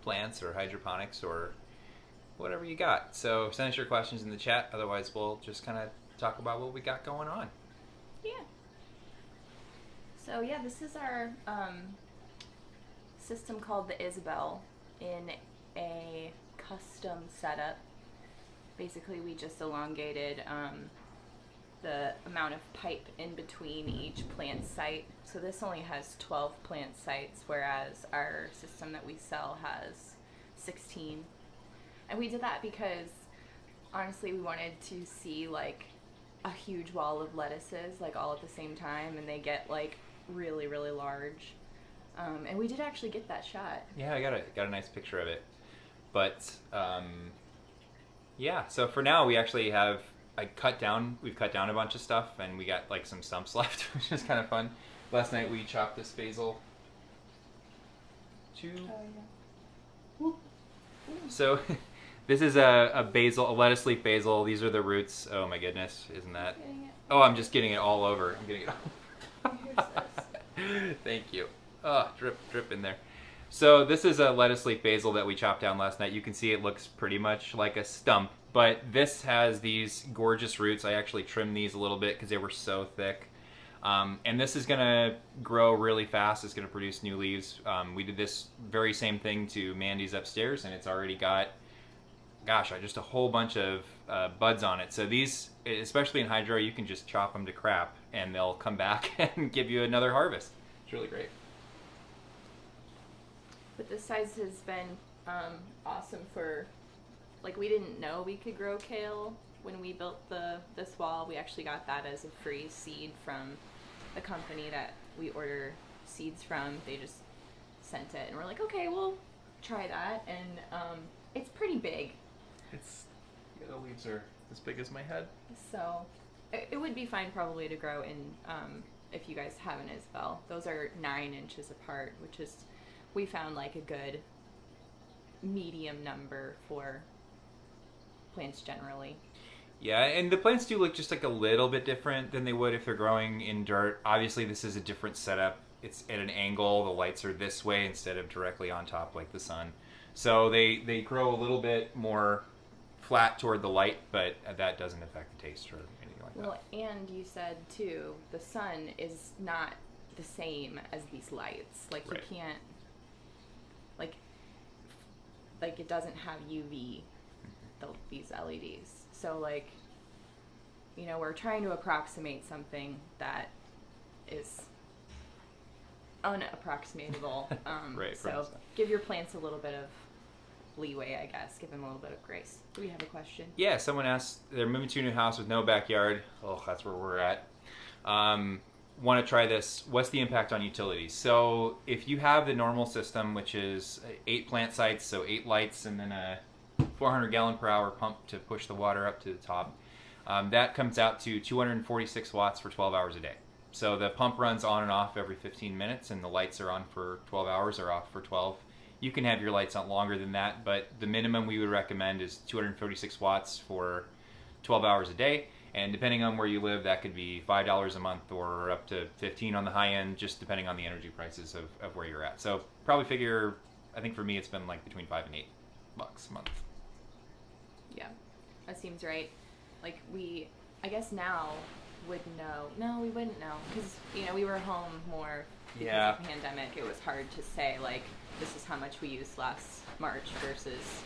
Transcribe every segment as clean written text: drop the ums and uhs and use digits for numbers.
plants or hydroponics or whatever you got. So send us your questions in the chat. Otherwise, we'll just kind of talk about what we got going on. Yeah. So yeah, this is our system called the Isabel in a custom setup. Basically, we just elongated the amount of pipe in between each plant site. So this only has 12 plant sites, whereas our system that we sell has 16. And we did that because honestly we wanted to see like a huge wall of lettuces like all at the same time, and they get like really, really large. And we did actually get that shot. Yeah, I got a nice picture of it. But yeah, so for now we actually have we've cut down a bunch of stuff, and we got like some stumps left, which is kind of fun. Last night we chopped this basil to so this is a lettuce leaf basil. These are the roots. Oh my goodness, isn't that? Oh, I'm just getting it all over. I'm getting it all. Thank you. Oh, drip in there. So this is a lettuce leaf basil that we chopped down last night. You can see it looks pretty much like a stump, but this has these gorgeous roots. I actually trimmed these a little bit because they were so thick. And this is going to grow really fast. It's going to produce new leaves. We did this very same thing to Mandy's upstairs, and it's already got, gosh, just a whole bunch of buds on it. So these, especially in hydro, you can just chop them to crap, and they'll come back and give you another harvest. It's really great. But this size has been awesome for, like, we didn't know we could grow kale when we built this wall. We actually got that as a free seed from the company that we order seeds from. They just sent it, and we're like, okay, we'll try that. And it's pretty big. The leaves are as big as my head. So it would be fine probably to grow in, if you guys have an Isabel. Those are 9 inches apart, which is, we found like a good medium number for plants generally. Yeah, and the plants do look just like a little bit different than they would if they're growing in dirt. Obviously, this is a different setup. It's at an angle. The lights are this way instead of directly on top like the sun. So they grow a little bit more flat toward the light, but that doesn't affect the taste or anything like that. Well, and you said, too, the sun is not the same as these lights. Like, right. You can't, like it doesn't have UV, these LEDs. So, like, you know, we're trying to approximate something that is unapproximatable. Right. So give your plants a little bit of leeway, I guess. Give them a little bit of grace. Do we have a question? Yeah, someone asked, they're moving to a new house with no backyard. Oh, that's where we're at. Want to try this. What's the impact on utilities? So if you have the normal system, which is 8 plant sites, so 8 lights, and then a 400 gallon per hour pump to push the water up to the top, that comes out to 246 watts for 12 hours a day. So the pump runs on and off every 15 minutes, and the lights are on for 12 hours or off for 12. You can have your lights on longer than that, but the minimum we would recommend is 246 watts for 12 hours a day. And depending on where you live, that could be $5 a month or up to $15 on the high end, just depending on the energy prices of where you're at. So probably figure, I think for me it's been like between $5 and $8 a month. Yeah, that seems right. Like, I guess now would know. No, we wouldn't know, because, you know, we were home more because of the pandemic. It was hard to say, like, this is how much we used last March versus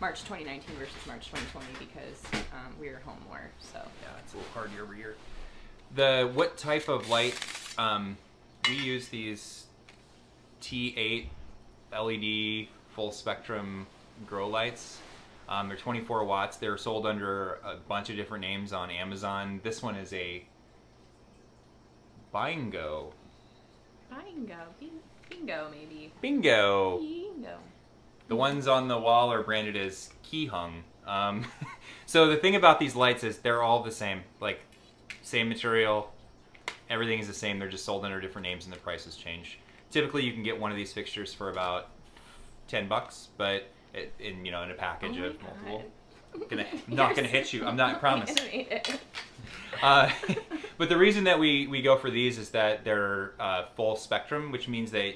March 2019 versus March 2020, because we were home more. So yeah, it's a little hard year over year. What type of light? We use these T8 LED full spectrum grow lights. They're 24 watts. They're sold under a bunch of different names on Amazon. This one is a Bingo. Bingo, maybe. Bingo. Bingo. The ones on the wall are branded as key hung. So the thing about these lights is they're all the same. Like, same material. Everything is the same. They're just sold under different names and the prices change. Typically, you can get one of these fixtures for about $10, but in a package of multiple. I'm not gonna hit you. I'm not. I promise. But the reason that we go for these is that they're full spectrum, which means that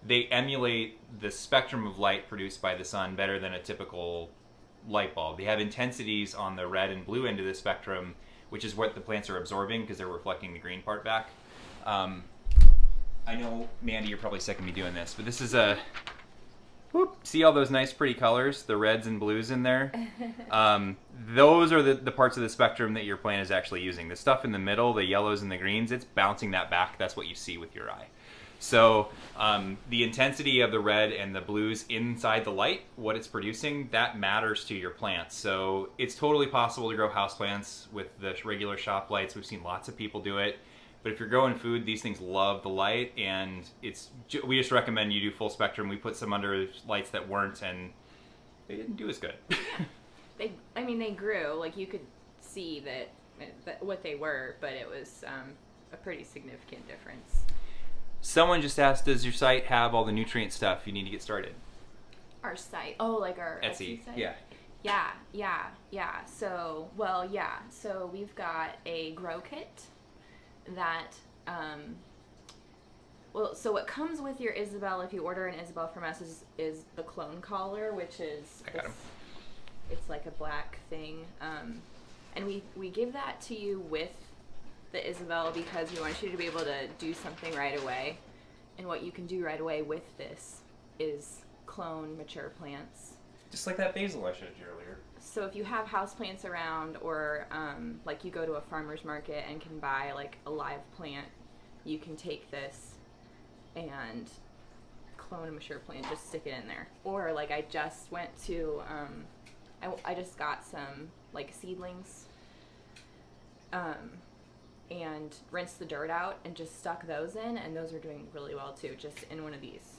they emulate the spectrum of light produced by the sun better than a typical light bulb. They have intensities on the red and blue end of the spectrum, which is what the plants are absorbing because they're reflecting the green part back. I know, Mandy, you're probably sick of me doing this, but this is a... Whoop, see all those nice pretty colors, the reds and blues in there? Those are the parts of the spectrum that your plant is actually using. The stuff in the middle, the yellows and the greens, it's bouncing that back. That's what you see with your eye. So the intensity of the red and the blues inside the light, what it's producing, that matters to your plants. So it's totally possible to grow houseplants with the regular shop lights. We've seen lots of people do it. But if you're growing food, these things love the light, and we just recommend you do full spectrum. We put some under lights that weren't, and they didn't do as good. They grew. Like, you could see that what they were, but it was a pretty significant difference. Someone just asked, does your site have all the nutrient stuff you need to get started? Our site? Oh, like our Etsy site? Yeah. So we've got a grow kit that, so what comes with your Isabel, if you order an Isabel from us, is the clone collar, which is, it's like a black thing. And we give that to you with the Isabel because we want you to be able to do something right away. And what you can do right away with this is clone mature plants. Just like that basil I showed you earlier. So if you have houseplants around, or like you go to a farmer's market and can buy like a live plant, you can take this and clone a mature plant, just stick it in there. Or like I just went to, I just got some like seedlings and rinsed the dirt out and just stuck those in, and those are doing really well too, just in one of these.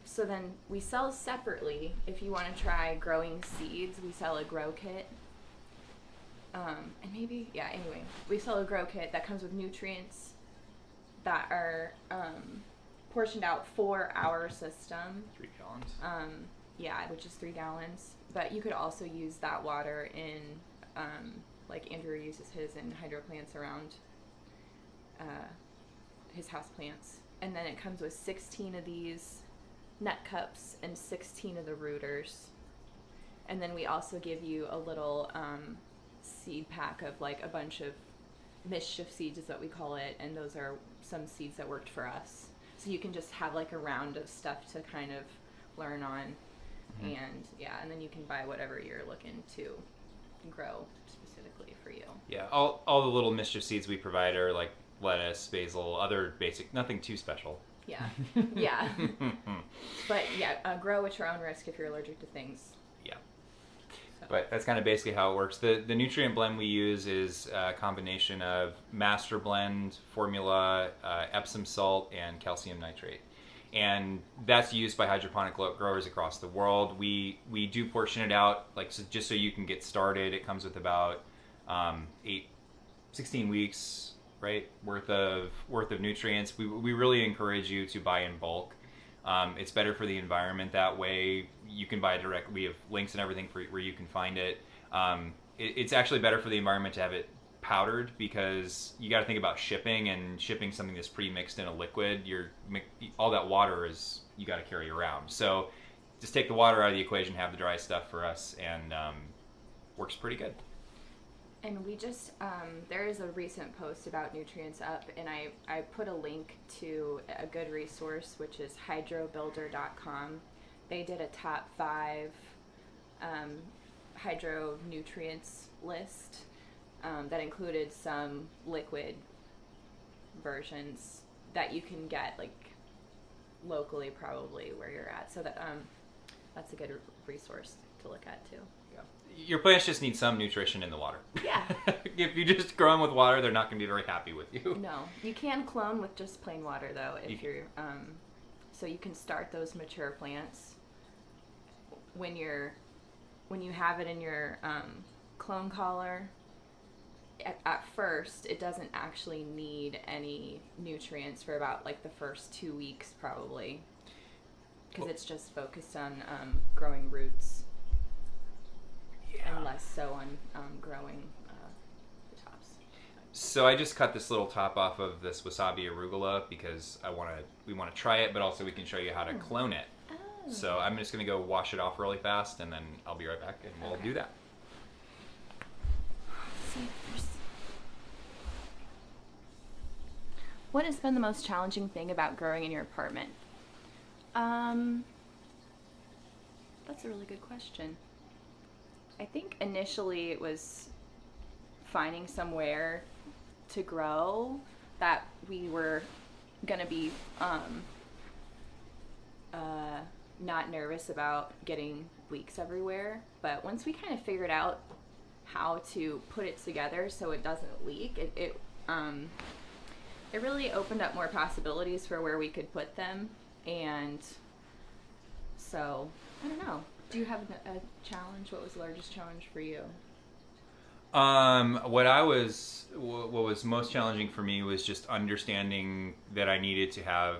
So then we sell separately, if you want to try growing seeds, we sell a grow kit. Anyway, we sell a grow kit that comes with nutrients that are portioned out for our system. 3 gallons. Which is 3 gallons. But you could also use that water in, like Andrew uses his in hydroplants around his house plants. And then it comes with 16 of these nut cups and 16 of the rooters. And then we also give you a little seed pack of like a bunch of mischief seeds is what we call it, and those are some seeds that worked for us. So you can just have like a round of stuff to kind of learn on. And then you can buy whatever you're looking to grow specifically for you. Yeah, all the little mischief seeds we provide are like lettuce, basil, other basic, nothing too special. Yeah. But grow at your own risk if you're allergic to things. Yeah. So. But that's kind of basically how it works. The nutrient blend we use is a combination of master blend formula, Epsom salt, and calcium nitrate. And that's used by hydroponic growers across the world. We do portion it out, like just so you can get started. It comes with about 16 weeks, right, worth of nutrients. We really encourage you to buy in bulk. It's better for the environment that way. You can buy direct. We have links and everything for where you can find it. It's actually better for the environment to have it powdered because you got to think about shipping something that's pre-mixed in a liquid. All that water is you got to carry around. So just take the water out of the equation, have the dry stuff for us, and works pretty good. And we just, there is a recent post about nutrients up, and I put a link to a good resource, which is hydrobuilder.com. They did a top 5 hydro nutrients list that included some liquid versions that you can get like locally probably where you're at. So that's a good resource to look at too. Your plants just need some nutrition in the water. Yeah. If you just grow them with water, they're not going to be very happy with you. No. You can clone with just plain water, though, if you're... so you can start those mature plants when you have it in your clone collar. At first, it doesn't actually need any nutrients for about, like, the first 2 weeks, probably. Because it's just focused on growing roots. And less so on growing the tops. So I just cut this little top off of this Wasabi Arugula because we want to try it, but also we can show you how to clone it. Oh. So I'm just going to go wash it off really fast, and then I'll be right back, and we'll do that. What has been the most challenging thing about growing in your apartment? That's a really good question. I think initially it was finding somewhere to grow that we were gonna be not nervous about getting leaks everywhere. But once we kind of figured out how to put it together so it doesn't leak, it really opened up more possibilities for where we could put them. And so I don't know. Do you have a challenge? What was the largest challenge for you? What was most challenging for me was just understanding that I needed to have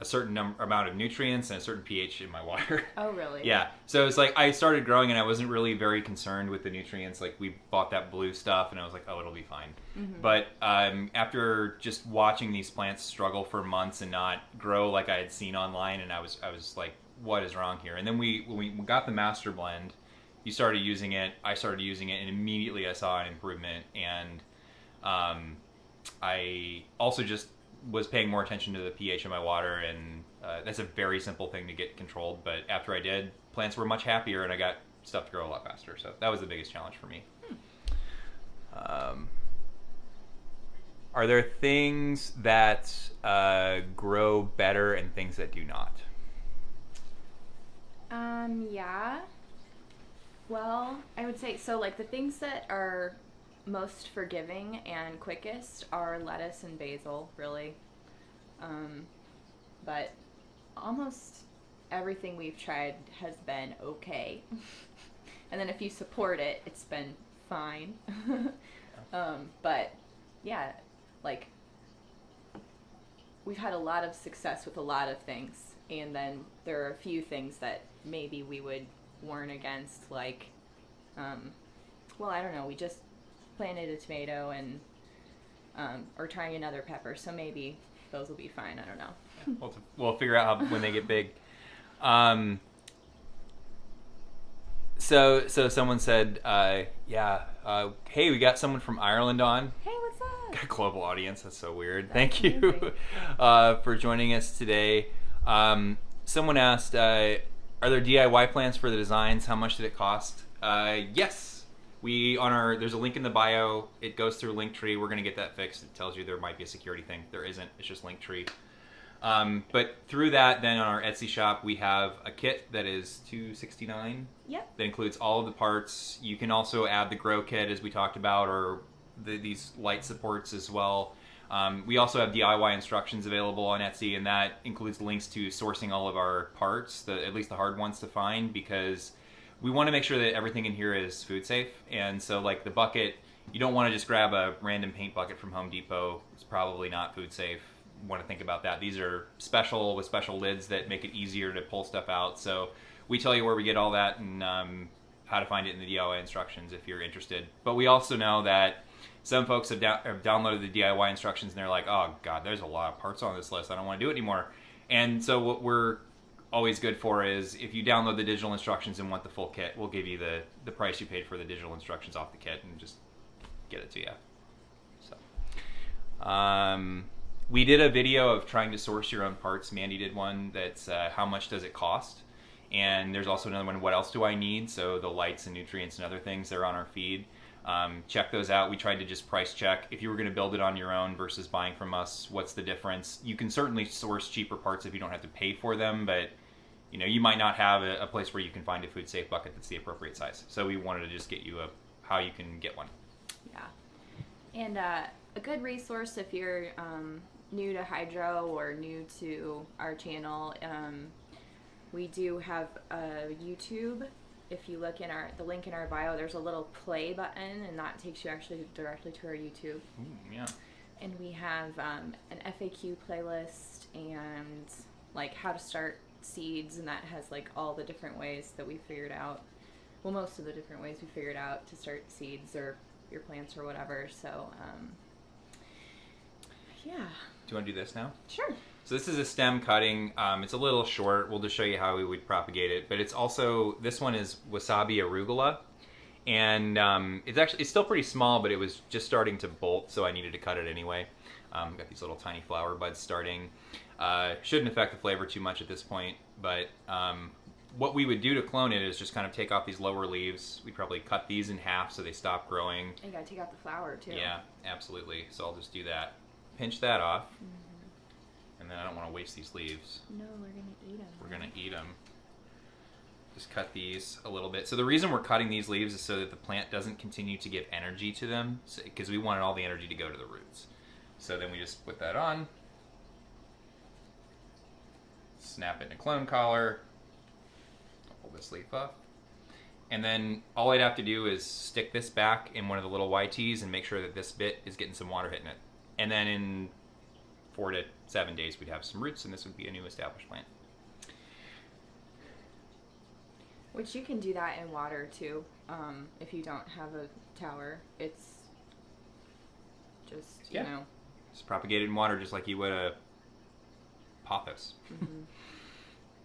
a certain amount of nutrients and a certain pH in my water. Oh, really? Yeah. So it's like I started growing and I wasn't really very concerned with the nutrients. Like we bought that blue stuff and I was like, oh, it'll be fine. Mm-hmm. But after just watching these plants struggle for months and not grow like I had seen online, and I was like, what is wrong here? And then when we got the master blend, you started using it, I started using it, and immediately I saw an improvement. And I also just was paying more attention to the pH of my water, and that's a very simple thing to get controlled. But after I did, plants were much happier, and I got stuff to grow a lot faster. So that was the biggest challenge for me. Are there things that grow better and things that do not? Yeah. Well, I would say so. Like the things that are most forgiving and quickest are lettuce and basil, really. But almost everything we've tried has been okay. And then if you support it, it's been fine. But yeah, like we've had a lot of success with a lot of things. And then there are a few things that maybe we would warn against, like, well, I don't know, we just planted a tomato and or trying another pepper, so maybe those will be fine. I don't know. Yeah, we'll figure out how when they get big. So someone said, hey, we got someone from Ireland on. Hey, what's up? Got a global audience. That's so weird. Thank you for joining us today. Someone asked, are there DIY plans for the designs? How much did it cost? Yes. There's a link in the bio. It goes through Linktree. We're going to get that fixed. It tells you there might be a security thing. There isn't. It's just Linktree. But through that, then on our Etsy shop, we have a kit that is $269. Yep. That includes all of the parts. You can also add the grow kit, as we talked about, or these light supports as well. We also have DIY instructions available on Etsy, and that includes links to sourcing all of our parts, at least the hard ones to find, because we want to make sure that everything in here is food safe. And so like the bucket, you don't want to just grab a random paint bucket from Home Depot. It's probably not food safe. You want to think about that. These are special with special lids that make it easier to pull stuff out. So we tell you where we get all that and how to find it in the DIY instructions if you're interested. But we also know that some folks have downloaded the DIY instructions and they're like, oh God, there's a lot of parts on this list. I don't want to do it anymore. And so what we're always good for is if you download the digital instructions and want the full kit, we'll give you the price you paid for the digital instructions off the kit and just get it to you. So, we did a video of trying to source your own parts. Mandy did one that's how much does it cost? And there's also another one, what else do I need? So the lights and nutrients and other things, they're on our feed. Check those out. We tried to just price check. If you were going to build it on your own versus buying from us, what's the difference? You can certainly source cheaper parts if you don't have to pay for them, but you might not have a place where you can find a food safe bucket that's the appropriate size. So we wanted to just get you how you can get one. Yeah. And a good resource if you're new to hydro or new to our channel, we do have a YouTube. If you look in the link in our bio, there's a little play button, and that takes you actually directly to our YouTube. Yeah. And we have an FAQ playlist and like how to start seeds, and that has like all the different ways that we figured out. Well, most of the different ways we figured out to start seeds, or your plants or whatever. So, yeah. Do you want to do this now? Sure. So this is a stem cutting. It's a little short. We'll just show you how we would propagate it. But it's also, this one is Wasabi Arugula. And it's still pretty small, but it was just starting to bolt, so I needed to cut it anyway. Got these little tiny flower buds starting. Shouldn't affect the flavor too much at this point, but what we would do to clone it is just kind of take off these lower leaves. We'd probably cut these in half so they stop growing. And you gotta take out the flower too. Yeah, absolutely. So I'll just do that. Pinch that off. And then I don't want to waste these leaves. No, we're gonna eat them. We're gonna eat them. Just cut these a little bit. So the reason we're cutting these leaves is so that the plant doesn't continue to give energy to them, because we wanted all the energy to go to the roots. So then we just put that on. Snap it in a clone collar. Pull this leaf off. And then all I'd have to do is stick this back in one of the little YTs and make sure that this bit is getting some water hitting it. And then in 4 to 7 days we'd have some roots, and this would be a new established plant. Which you can do that in water too. If you don't have a tower, it's just, you know. It's propagated in water just like you would a pothos.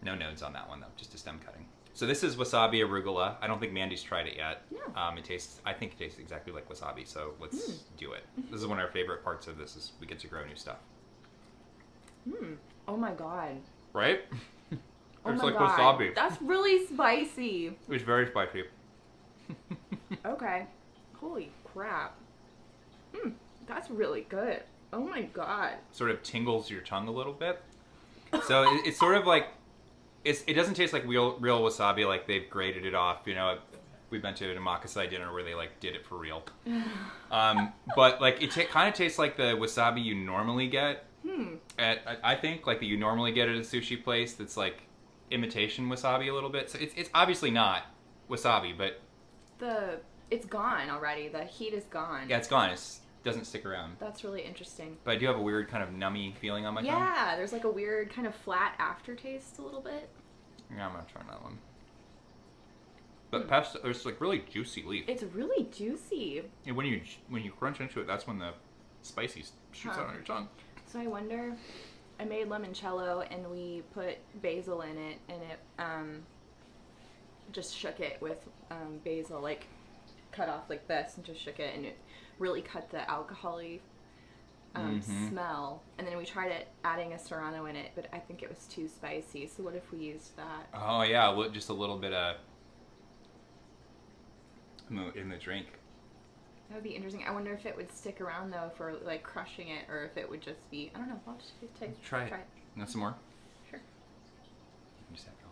No nodes on that one though, just a stem cutting. So this is Wasabi Arugula. I don't think Mandy's tried it yet. No. I think it tastes exactly like wasabi, so let's do it. This is one of our favorite parts of this, is we get to grow new stuff. Oh my god. Right? Oh It's my like god. wasabi. That's really spicy. It's very spicy. Okay. Holy crap. That's really good. Oh my god. Sort of tingles your tongue a little bit. So it's sort of like, it doesn't taste like real wasabi, like they've grated it off. You know, we've been to an omakase dinner where they like did it for real. But like it kind of tastes like the wasabi you normally get. I think like that you normally get at a sushi place that's like imitation wasabi a little bit. So it's obviously not wasabi, but it's gone already. The heat is gone. yeah, it's gone. It doesn't stick around. That's really interesting. But I do have a weird kind of nummy feeling on my tongue. Yeah, there's like a weird kind of flat aftertaste a little bit. Yeah, I'm gonna try that one. But pesto, it's like really juicy leaf. It's really juicy. And when you crunch into it, that's when the spicy shoots out on your tongue. So I wonder, I made limoncello and we put basil in it, and it just shook it with basil, like cut off like this and just shook it, and it really cut the alcohol-y smell. And then we tried adding a serrano in it, but I think it was too spicy. So what if we used that? Oh yeah, just a little bit of in the drink. That would be interesting. I wonder if it would stick around though for like crushing it, or if it would just be, I don't know. I'll just Try it. Want some more? Sure. Just have it all.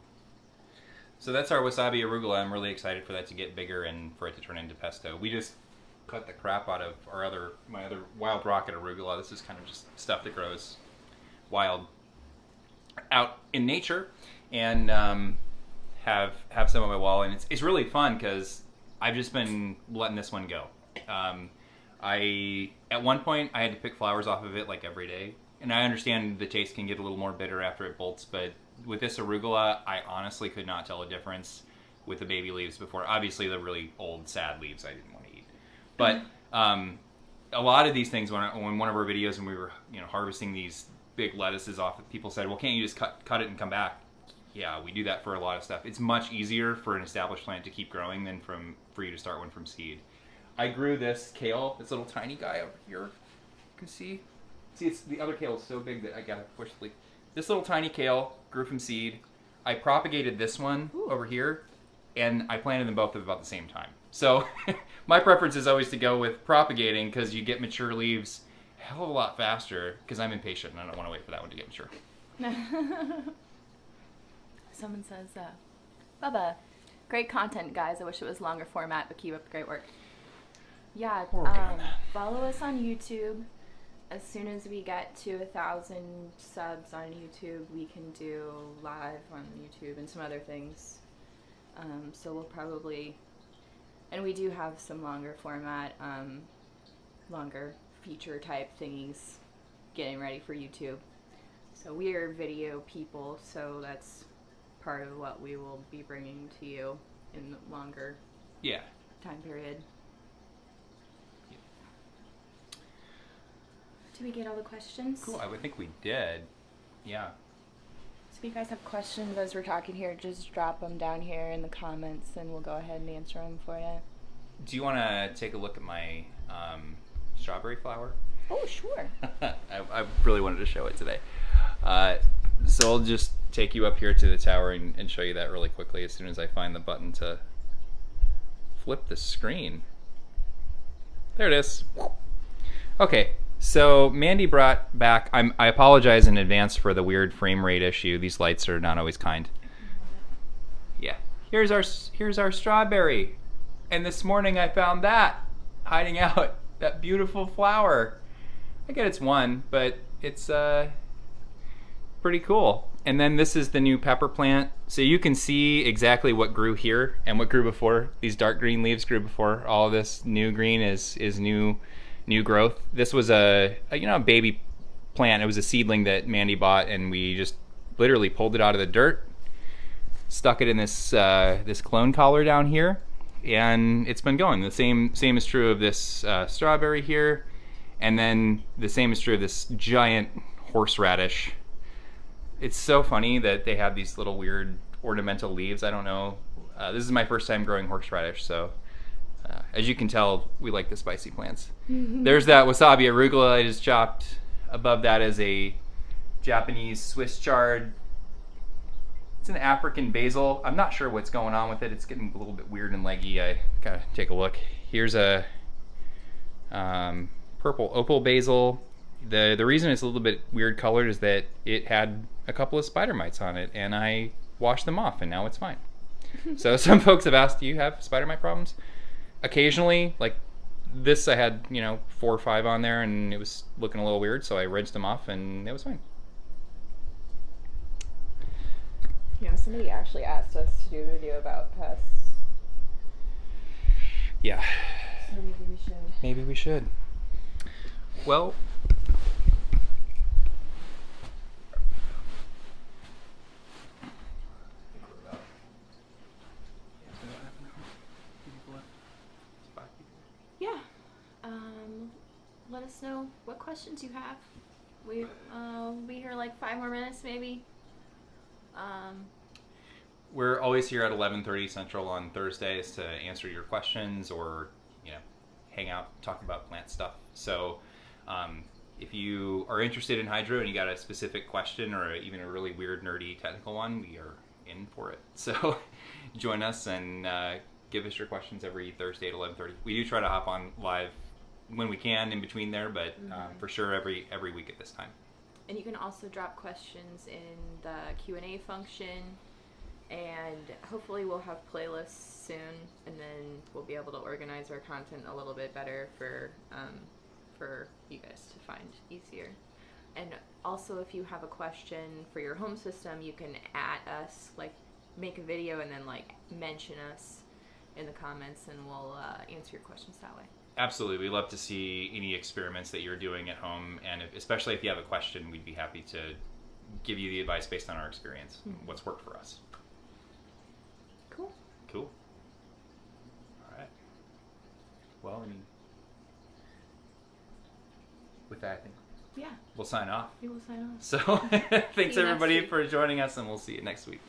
So that's our Wasabi Arugula. I'm really excited for that to get bigger and for it to turn into pesto. We just cut the crap out of my other wild rocket arugula. This is kind of just stuff that grows wild out in nature, and have some on my wall, and it's really fun because I've just been letting this one go. At one point I had to pick flowers off of it like every day, and I understand the taste can get a little more bitter after it bolts, but with this arugula I honestly could not tell a difference with the baby leaves before. Obviously the really old sad leaves I didn't want to eat, but a lot of these things, when one of our videos when we were harvesting these big lettuces off, people said, well, can't you just cut it and come back? Yeah, we do that for a lot of stuff. It's much easier for an established plant to keep growing than for you to start one from seed. I grew this kale, this little tiny guy over here. You can see. It's the other kale is so big that I gotta push the leaf. This little tiny kale grew from seed. I propagated this one over here, and I planted them both at about the same time. So my preference is always to go with propagating because you get mature leaves a hell of a lot faster, because I'm impatient and I don't want to wait for that one to get mature. Someone says, Bubba, great content, guys. I wish it was longer format, but keep up the great work. Yeah, follow us on YouTube. As soon as we get to 1,000 subs on YouTube, we can do live on YouTube and some other things. So we'll probably, and we do have some longer format, longer feature type thingies getting ready for YouTube. So we are video people, so that's part of what we will be bringing to you in the longer time period. Did we get all the questions? Cool. I would think we did. Yeah. So if you guys have questions as we're talking here, just drop them down here in the comments and we'll go ahead and answer them for you. Do you want to take a look at my strawberry flower? Oh, sure. I really wanted to show it today. So I'll just take you up here to the tower and show you that really quickly as soon as I find the button to flip the screen. There it is. Okay, so Mandy brought back, I apologize in advance for the weird frame rate issue. These lights are not always kind. Yeah, here's our strawberry. And this morning I found that hiding out, that beautiful flower. I get it's one, but it's pretty cool. And then this is the new pepper plant. So you can see exactly what grew here and what grew before. These dark green leaves grew before. All of this new green is new growth. This was a baby plant. It was a seedling that Mandy bought, and we just literally pulled it out of the dirt, stuck it in this this clone collar down here, and it's been going. The same is true of this strawberry here, and then the same is true of this giant horseradish. It's so funny that they have these little weird ornamental leaves. I don't know. This is my first time growing horseradish, so as you can tell, we like the spicy plants. There's that Wasabi Arugula I just chopped. Above that is a Japanese Swiss chard. It's an African basil. I'm not sure what's going on with it. It's getting a little bit weird and leggy. I gotta take a look. Here's a purple opal basil. The reason it's a little bit weird colored is that it had a couple of spider mites on it, and I washed them off, and now it's fine. So some folks have asked, do you have spider mite problems? Occasionally, like this, I had 4 or 5 on there, and it was looking a little weird, so I rinsed them off, and it was fine. Yeah, somebody actually asked us to do a video about pests. Yeah. So maybe we should. Maybe we should. Well, yeah. Let us know what questions you have. We'll be here like 5 more minutes maybe. we're always here at 11:30 Central on Thursdays to answer your questions or hang out, talk about plant stuff. So if you are interested in hydro and you got a specific question or even a really weird, nerdy, technical one, we are in for it. So join us and give us your questions every Thursday at 11:30. We do try to hop on live when we can in between there, but for sure every week at this time. And you can also drop questions in the Q&A function, and hopefully we'll have playlists soon, and then we'll be able to organize our content a little bit better for you guys to find easier. And also, if you have a question for your home system, you can at us, like make a video and then like mention us in the comments, and we'll answer your questions that way. Absolutely. We love to see any experiments that you're doing at home, and especially if you have a question, we'd be happy to give you the advice based on our experience, what's worked for us. Cool. Cool. All right. Well, with that, I think we'll sign off. We will sign off. So thanks everybody for joining us, and we'll see you next week.